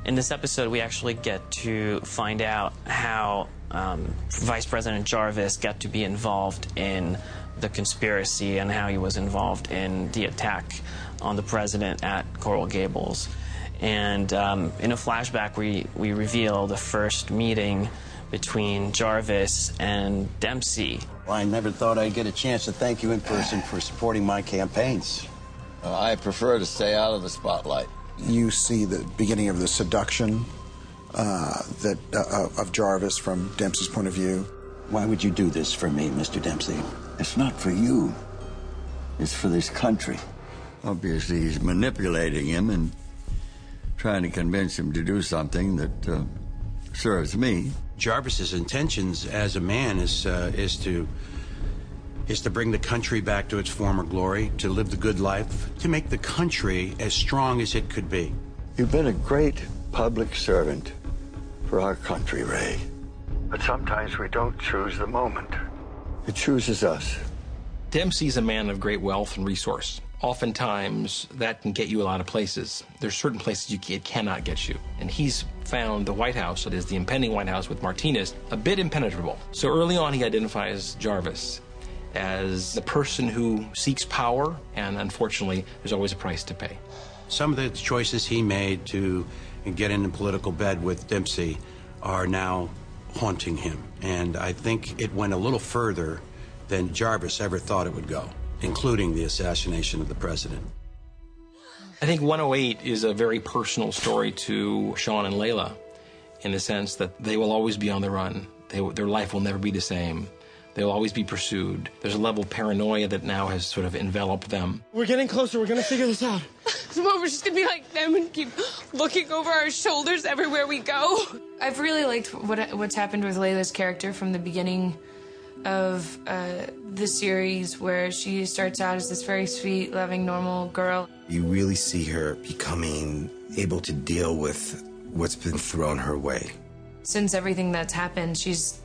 In this episode, we actually get to find out how Vice President Jarvis got to be involved in the conspiracy and how he was involved in the attack on the president at Coral Gables. And in a flashback, we reveal the first meeting between Jarvis and Dempsey. Well, I never thought I'd get a chance to thank you in person for supporting my campaigns. I prefer to stay out of the spotlight. You see the beginning of the seduction of Jarvis from Dempsey's point of view. Why would you do this for me, Mr. Dempsey? It's not for you. It's for this country. Obviously, he's manipulating him and trying to convince him to do something that serves me. Jarvis's intentions as a man is to bring the country back to its former glory, to live the good life, to make the country as strong as it could be. You've been a great public servant for our country, Ray. But sometimes we don't choose the moment. It chooses us. Dempsey's a man of great wealth and resource. Oftentimes, that can get you a lot of places. There's certain places it cannot get you. And he's found the White House, that is the impending White House with Martinez, a bit impenetrable. So early on, he identifies Jarvis as the person who seeks power, and unfortunately, there's always a price to pay. Some of the choices he made to get in a political bed with Dempsey are now haunting him. And I think it went a little further than Jarvis ever thought it would go, including the assassination of the president. I think 108 is a very personal story to Sean and Layla, in the sense that they will always be on the run. Their life will never be the same. They'll always be pursued. There's a level of paranoia that now has sort of enveloped them. We're getting closer. We're going to figure this out. So what, we're just going to be like them and keep looking over our shoulders everywhere we go? I've really liked what's happened with Layla's character from the beginning of the series, where she starts out as this very sweet, loving, normal girl. You really see her becoming able to deal with what's been thrown her way. Since everything that's happened, she's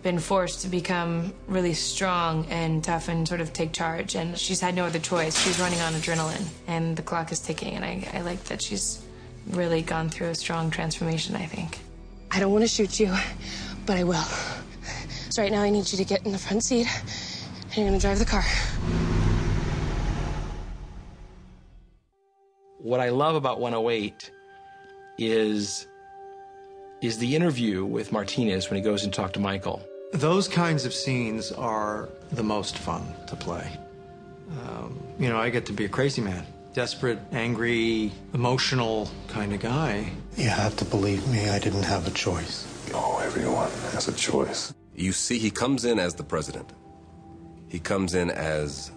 been forced to become really strong and tough and sort of take charge, and she's had no other choice. She's running on adrenaline, and the clock is ticking, and I like that she's really gone through a strong transformation, I think. I don't want to shoot you, but I will. So right now I need you to get in the front seat, and you're going to drive the car. What I love about 108 is the interview with Martinez when he goes and talks to Michael. Those kinds of scenes are the most fun to play. You know, I get to be a crazy man. Desperate, angry, emotional kind of guy. You have to believe me, I didn't have a choice. Oh, everyone has a choice. You see, he comes in as the president. He comes in as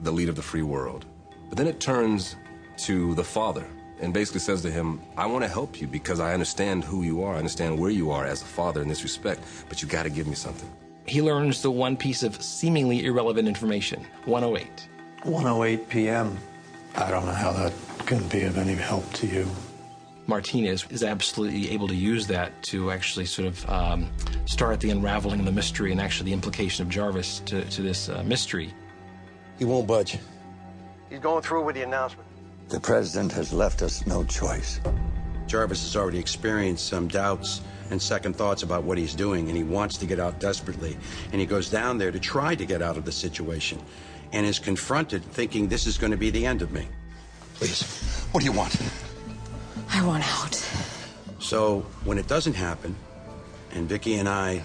the leader of the free world. But then it turns to the father and basically says to him, I want to help you because I understand who you are. I understand where you are as a father in this respect, but you got to give me something. He learns the one piece of seemingly irrelevant information, 108. 108 p.m. I don't know how that can be of any help to you. Martinez is absolutely able to use that to actually sort of start the unraveling of the mystery and actually the implication of Jarvis to this mystery. He won't budge. He's going through with the announcement. The president has left us no choice. Jarvis has already experienced some doubts and second thoughts about what he's doing, and he wants to get out desperately. And he goes down there to try to get out of the situation and is confronted thinking this is going to be the end of me. Please, what do you want? I want out. So when it doesn't happen, and Vicky and I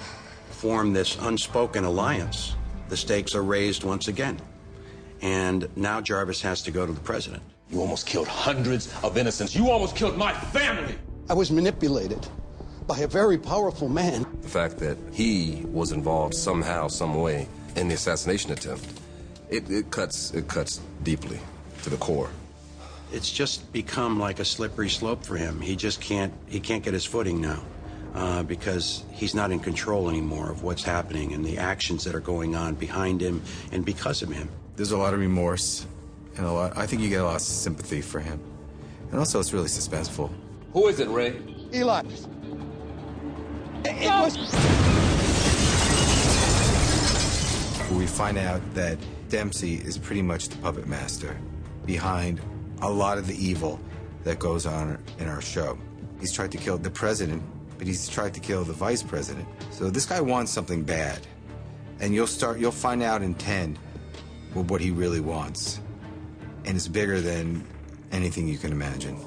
form this unspoken alliance, the stakes are raised once again. And now Jarvis has to go to the president. You almost killed hundreds of innocents. You almost killed my family. I was manipulated by a very powerful man. The fact that he was involved somehow, some way in the assassination attempt, it cuts deeply to the core. It's just become like a slippery slope for him. He can't get his footing now because he's not in control anymore of what's happening and the actions that are going on behind him and because of him. There's a lot of remorse and I think you get a lot of sympathy for him. And also it's really suspenseful. Who is it, Ray? Eli. It was... We find out that Dempsey is pretty much the puppet master behind a lot of the evil that goes on in our show. He's tried to kill the president, but he's tried to kill the vice president. So this guy wants something bad. And you'll find out in 10 what he really wants. And it's bigger than anything you can imagine.